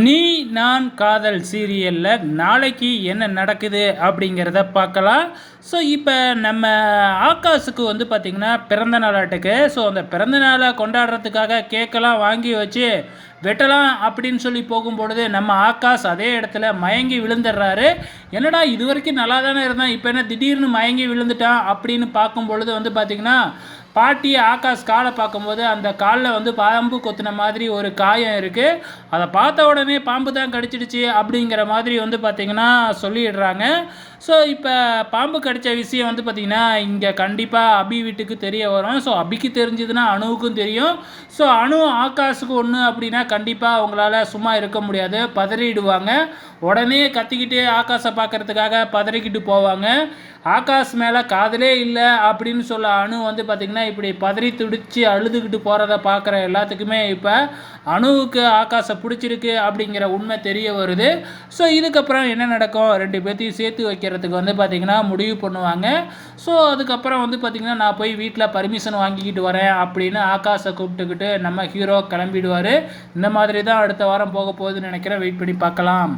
நீ நான் காதல் சீரியலில் நாளைக்கு என்ன நடக்குது அப்படிங்கிறத பார்க்கலாம். ஸோ இப்போ நம்ம ஆகாஷுக்கு வந்து பார்த்திங்கன்னா பிறந்த நாளாட்டுக்கு. ஸோ அந்த பிறந்த நாளை கொண்டாடுறதுக்காக கேக்கெல்லாம் வாங்கி வச்சு வெட்டலாம் அப்படின்னு சொல்லி போகும்பொழுது நம்ம ஆகாஷ் அதே இடத்துல மயங்கி விழுந்துடுறாரு. என்னடா இது வரைக்கும் நல்லா தானே இருந்தான், இப்போ என்ன திடீர்னு மயங்கி விழுந்துட்டான் அப்படின்னு பார்க்கும் பொழுது வந்து பார்த்திங்கன்னா பாட்டி ஆகாஷ் காலை பார்க்கும்போது அந்த காலில் வந்து பாம்பு கொத்தின மாதிரி ஒரு காயம் இருக்குது. அதை பார்த்த உடனே பாம்பு தான் கடிச்சிடுச்சு அப்படிங்கிற மாதிரி வந்து பார்த்திங்கன்னா சொல்லிடுறாங்க. ஸோ இப்போ பாம்பு கடித்த விஷயம் வந்து பார்த்திங்கன்னா இங்கே கண்டிப்பாக அபி வீட்டுக்கு தெரிய வரும். ஸோ அபிக்கு தெரிஞ்சதுன்னா அணுவுக்கும் தெரியும். ஸோ அணு ஆகாஷுக்கு ஒன்று அப்படின்னா கண்டிப்பாக அவங்களால சும்மா இருக்க முடியாது, பதறிடுவாங்க. உடனே கத்திக்கிட்டு ஆகாஷை பார்க்குறதுக்காக பதறிக்கிட்டு போவாங்க. ஆகாஷ் மேலே காதலே இல்லை அப்படின்னு சொல்ல அணு வந்து பார்த்திங்கன்னா இப்படி பதறி துடிச்சு அழுதுகிட்டு போகிறத பார்க்குற எல்லாத்துக்குமே இப்போ அணுவுக்கு ஆகாஷை பிடிச்சிருக்கு அப்படிங்கிற உண்மை தெரிய வருது. ஸோ இதுக்கப்புறம் என்ன நடக்கும், ரெண்டு பேர்த்தையும் சேர்த்து வைக்கிறதுக்கு வந்து பார்த்திங்கன்னா முடிவு பண்ணுவாங்க. ஸோ அதுக்கப்புறம் வந்து பார்த்திங்கன்னா நான் போய் வீட்டில் பர்மிஷன் வாங்கிக்கிட்டு வரேன் அப்படின்னு ஆகாஷை கூப்பிட்டுக்கிட்டு நம்ம ஹீரோ கிளம்பிடுவார். இந்த மாதிரி தான் அடுத்த வாரம் போக போகுதுன்னு நினைக்கிறேன். வெயிட் பண்ணி பார்க்கலாம்.